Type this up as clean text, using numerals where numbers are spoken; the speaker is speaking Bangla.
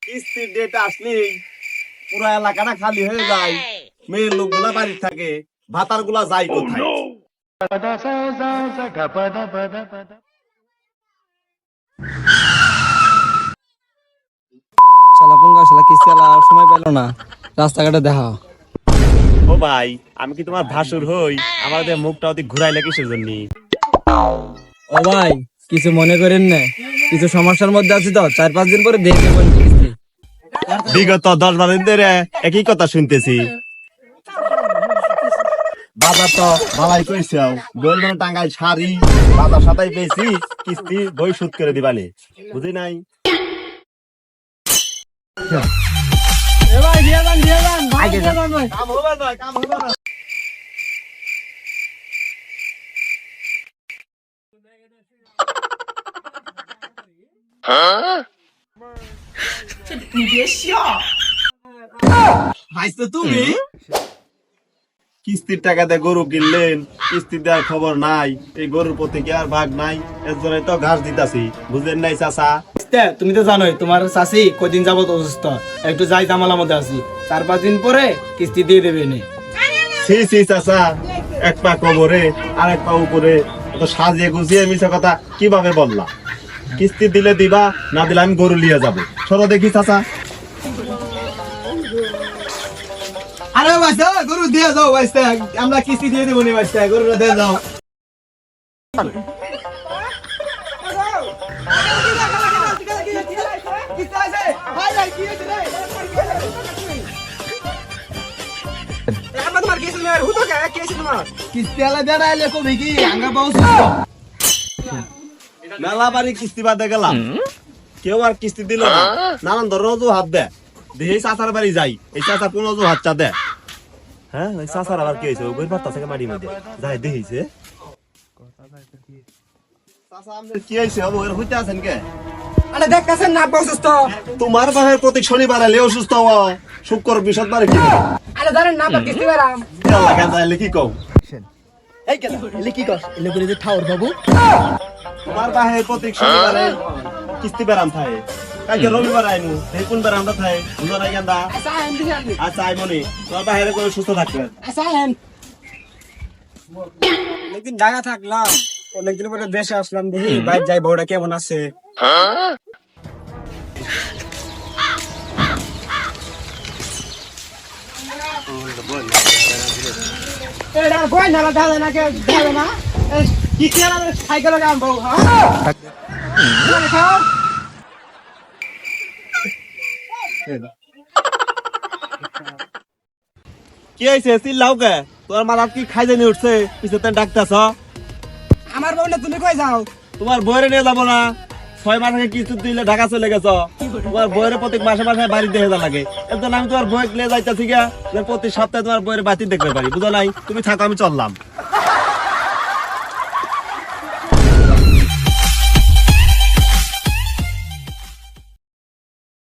কিস্তির ডেট আসলেই পুরো এলাকাটা খালি হয়ে যায়, মেয়ের লোকগুলা বাড়ি থাকে, ভাতার গুলা যায় কোথায়? শালা পুঙ্গা শালা কিস্তি আলা সময় পেল না, রাস্তাঘাটে দেখা। ও ভাই, আমি কি তোমার ভাসুর হই? আমাদের মুখটা অতি ঘুরাইলে কিসের জন্য? ও ভাই, কিছু মনে করেন না, কিছু সমস্যার মধ্যে আছি তো, 4-5 দিন পরে দিয়ে দেবেন কিস্তি। বিগত 10-12 দিন ধরে একই কথা শুনতেছি। বাজার তো ভালাই কইছে, গোল্ডেন টাঙ্গাই শাড়ি বাজার সাথে পেয়েছি, কিস্তি বই শোধ করে দিবানি, বুঝি নাই? কাম হবে না, কাম হবে না। ভাইছো তুমি কিস্তির টাকাতে গরু কিনলেন, কিস্তি দেওয়ার খবর নাই, এই গরুর প্রতি কি আর ভাগ নাই? এর জন্য তো ঘাস দিতাছি, বুঝলেন নাই চাচা? তুমি তো জানোই তোমার চাষি কদিন যাবত অসুস্থ, একটু যাই জামালার মধ্যে আছি, 4-5 দিন পরে কিস্তি দিয়ে দেবে নে। সি সি চাচা, এক পা কবরে আর এক পা উপরে, তো সাজিয়ে গুছিয়ে মিছা কথা কিভাবে বললা? কিস্তি দিলে দিবা, না দিলে আমি গরু লিয়ে যাবো। সরো দেখি চাচা। আরে বাচ্চা গরু দিয়ে যাও বাচ্চা, আমরা কিস্তি দিয়ে দেবো নি বাচ্চা, গরুটা দিয়ে যাও। কিস্তি আলা বেড়া এলে কবি কি আঙ্গা পাও সুস্থ। মেলা বাড়ি কিস্তি বাদে গেলাম, কেউ আর কিস্তি দিল না, নানান ধরনের অজুহাত দেয়। দেখি চাচার বাড়ি যাই, এই চাচা কোন অজুহাত চা দেয়? হ্যাঁ, ওই চাচার আবার কি হয়েছে? ওই পারতা থেকে মারি মধ্যে যাই দেখিছে। চাচা আমাদের কি হয়েছে? ওর হইতে আছেন কে? আরে দেখতেছেন না অসুস্থ। তোমার বাহের প্রতি শনিবার এলে অসুস্থ হওয়া, শুক্র বৃহস্পতিবার কি? আরে ধরেন না কিস্তি বেরাম। তাহলে কি কও? এই কেন এলে কি কস? এলে করে যে ঠাউর বাবু তোমার বাহের প্রতি শনিবারে কিস্তি বেরাম থাকে, কালকে রবিবার আইনু, এই কোন বার আমরা থাই বুঝো না কেন্দা? আচ্ছা আই মনি, তোমার বাহিরে করে সুস্থ থাকবে। অনেকদিন ঢাকা থাকলাম, অনেকদিন পরে দেশে আসলাম, দেখি বাইরে যাই বউটা কেমন আছে। কি হয়েছে? চিল্লাও কে? তোমার মাথাত কি খাই জানি উঠছে? পিছনে ডাকতেছ? আমার বউটা তুমি কই যাও? তোমার বইরে নিয়ে যাবো না? 6 মাস আগে কিস্তি দিলে ঢাকা চলে গেছ, তোমার বইয়ের প্রত্যেক মাসে মাসে বাড়ি দেখে যা লাগে। এর জন্য আমি তোমার বই নিয়ে যাইতেছি গা, প্রতি সপ্তাহে তোমার বইয়ের বাতি দেখতে পারি, বুঝো নাই? তুমি থাকো, আমি চললাম।